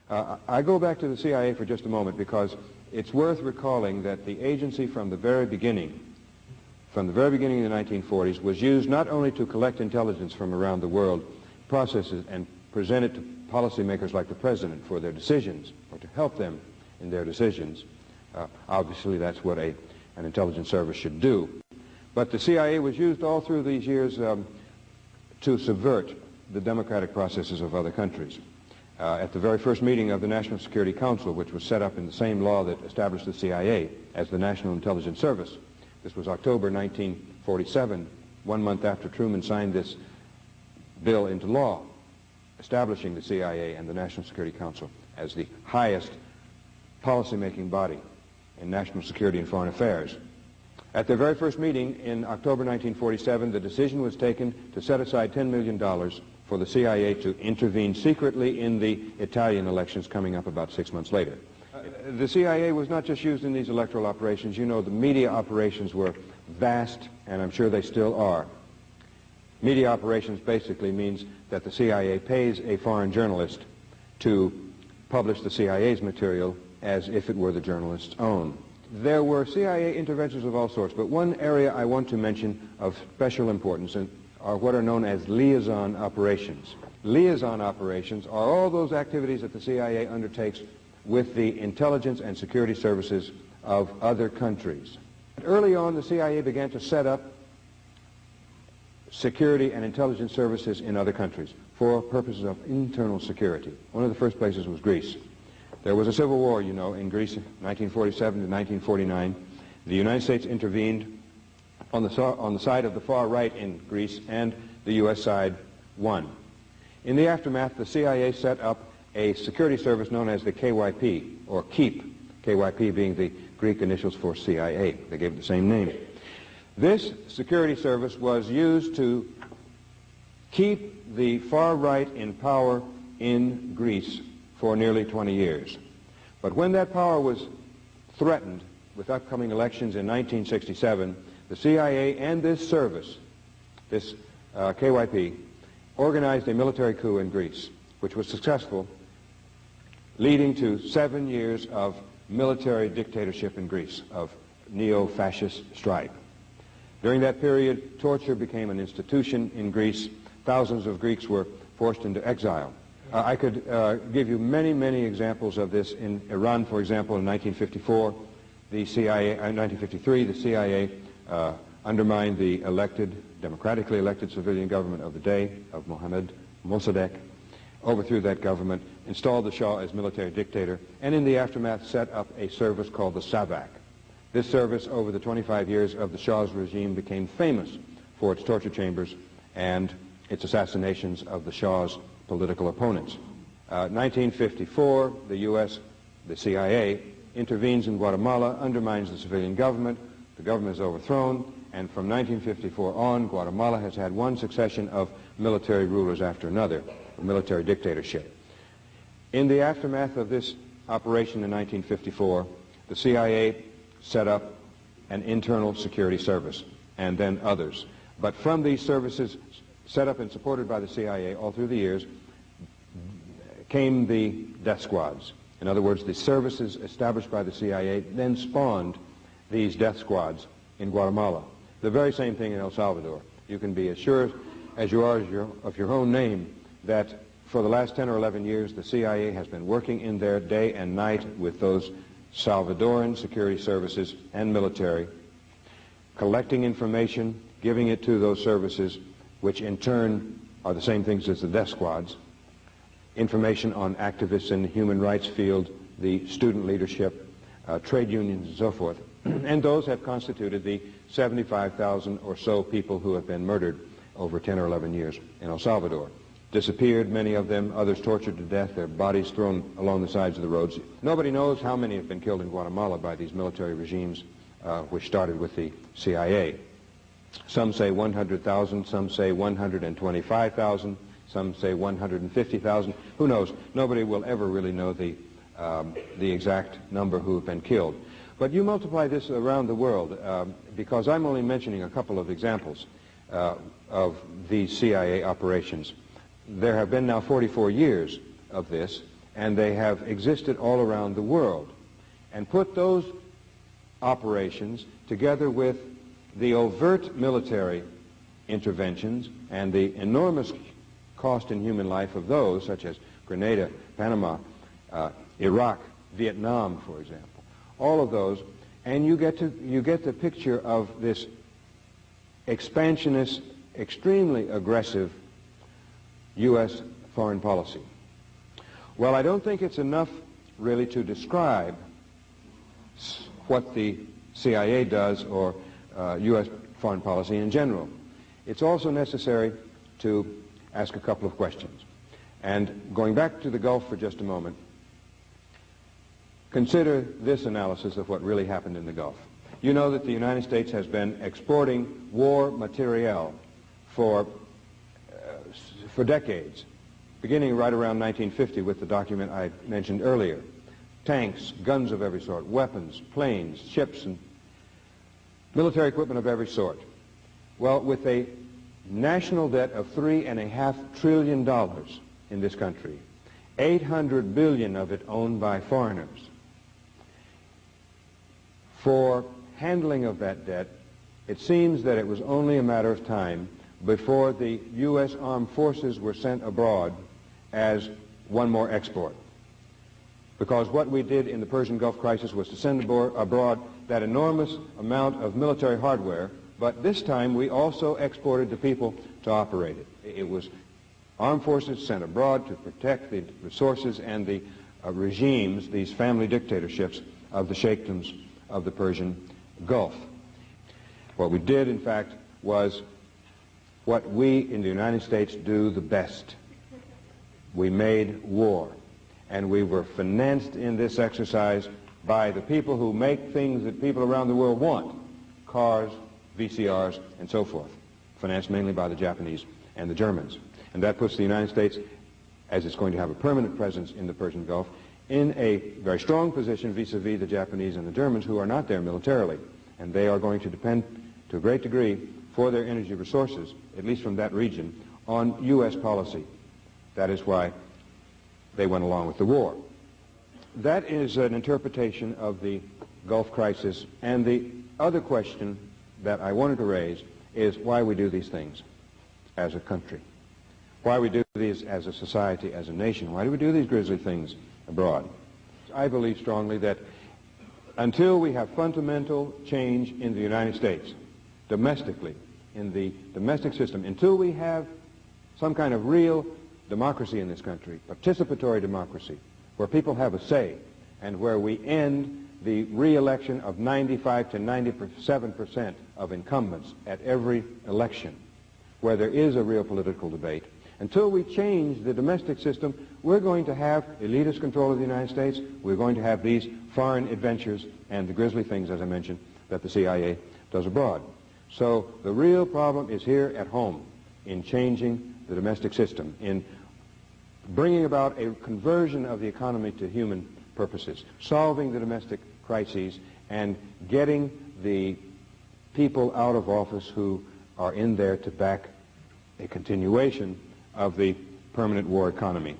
I go back to the CIA for just a moment because it's worth recalling that the agency from the very beginning in the 1940s, was used not only to collect intelligence from around the world, process it and present it to policymakers like the President for their decisions, or to help them in their decisions. Obviously, that's what an intelligence service should do. But the CIA was used all through these years to subvert the democratic processes of other countries. At the very first meeting of the National Security Council, which was set up in the same law that established the CIA as the National Intelligence Service, this was October 1947, 1 month after Truman signed this bill into law, establishing the CIA and the National Security Council as the highest policy-making body in national security and foreign affairs. At their very first meeting in October 1947, the decision was taken to set aside $10 million for the CIA to intervene secretly in the Italian elections coming up about 6 months later. The CIA was not just used in these electoral operations. You know, the media operations were vast, and I'm sure they still are. Media operations basically means that the CIA pays a foreign journalist to publish the CIA's material as if it were the journalist's own. There were CIA interventions of all sorts, but one area I want to mention of special importance are what are known as liaison operations. Liaison operations are all those activities that the CIA undertakes with the intelligence and security services of other countries. Early on, the CIA began to set up security and intelligence services in other countries for purposes of internal security. One of the first places was Greece. There was a civil war, you know, in Greece, 1947 to 1949. The United States intervened on the side of the far right in Greece, and the U.S. side won. In the aftermath, the CIA set up a security service known as the KYP, or KEEP, KYP being the Greek initials for CIA. They gave it the same name. This security service was used to keep the far right in power in Greece for nearly 20 years. But when that power was threatened with upcoming elections in 1967, the CIA and this service, this KYP, organized a military coup in Greece, which was successful, leading to 7 years of military dictatorship in Greece, of neo-fascist stripe. During that period, torture became an institution in Greece. Thousands of Greeks were forced into exile. I could give you many, many examples of this. In Iran, for example, in 1954, the CIA, 1953, the CIA undermined the democratically elected civilian government of the day of Mohammad Mossadegh, overthrew that government, installed the Shah as military dictator, and in the aftermath set up a service called the SAVAK. This service, over the 25 years of the Shah's regime, became famous for its torture chambers and its assassinations of the Shah's political opponents. 1954, the U.S., the CIA, intervenes in Guatemala, undermines the civilian government, the government is overthrown, and from 1954 on, Guatemala has had one succession of military rulers after another, a military dictatorship. In the aftermath of this operation in 1954, the CIA set up an internal security service, and then others. But from these services set up and supported by the CIA all through the years came the death squads. In other words, the services established by the CIA then spawned these death squads in Guatemala. The very same thing in El Salvador. You can be as sure as you are of your own name that for the last 10 or 11 years the CIA has been working in there day and night with those Salvadoran security services and military, collecting information, giving it to those services, which in turn are the same things as the death squads, information on activists in the human rights field, the student leadership, trade unions and so forth. And those have constituted the 75,000 or so people who have been murdered over 10 or 11 years in El Salvador. Disappeared, many of them, others tortured to death, their bodies thrown along the sides of the roads. Nobody knows how many have been killed in Guatemala by these military regimes, which started with the CIA. Some say 100,000, some say 125,000, some say 150,000. Who knows? Nobody will ever really know the exact number who have been killed. But you multiply this around the world, because I'm only mentioning a couple of examples of these CIA operations. There have been now 44 years of this, and they have existed all around the world. And put those operations together with the overt military interventions and the enormous cost in human life of those, such as Grenada, Panama, Iraq, Vietnam, for example, all of those, and you get the picture of this expansionist, extremely aggressive U.S. foreign policy. Well, I don't think it's enough really to describe what the CIA does or U.S. foreign policy in general. It's also necessary to ask a couple of questions. And going back to the Gulf for just a moment, consider this analysis of what really happened in the Gulf. You know that the United States has been exporting war materiel for decades, beginning right around 1950 with the document I mentioned earlier. Tanks, guns of every sort, weapons, planes, ships, and military equipment of every sort. Well, with a national debt of $3.5 trillion in this country, 800 billion of it owned by foreigners. For handling of that debt, it seems that it was only a matter of time before the U.S. armed forces were sent abroad as one more export. Because what we did in the Persian Gulf crisis was to send abroad that enormous amount of military hardware, but this time we also exported the people to operate it. It was armed forces sent abroad to protect the resources and the regimes, these family dictatorships of the sheikdoms of the Persian Gulf. What we did, in fact, was what we in the United States do the best. We made war. And we were financed in this exercise by the people who make things that people around the world want. Cars, VCRs, and so forth. Financed mainly by the Japanese and the Germans. And that puts the United States, as it's going to have a permanent presence in the Persian Gulf, in a very strong position vis-a-vis the Japanese and the Germans, who are not there militarily. And they are going to depend to a great degree for their energy resources, at least from that region, on U.S. policy. That is why they went along with the war. That is an interpretation of the Gulf crisis. And the other question that I wanted to raise is why we do these things as a country. Why we do these as a society, as a nation. Why do we do these grisly things abroad? I believe strongly that until we have fundamental change in the United States, domestically, in the domestic system, until we have some kind of real democracy in this country, participatory democracy, where people have a say, and where we end the re-election of 95 to 97% of incumbents at every election, where there is a real political debate. Until we change the domestic system, we're going to have elitist control of the United States. We're going to have these foreign adventures and the grisly things, as I mentioned, that the CIA does abroad. So the real problem is here at home, in changing the domestic system, in bringing about a conversion of the economy to human purposes, solving the domestic crises, and getting the people out of office who are in there to back a continuation of the permanent war economy.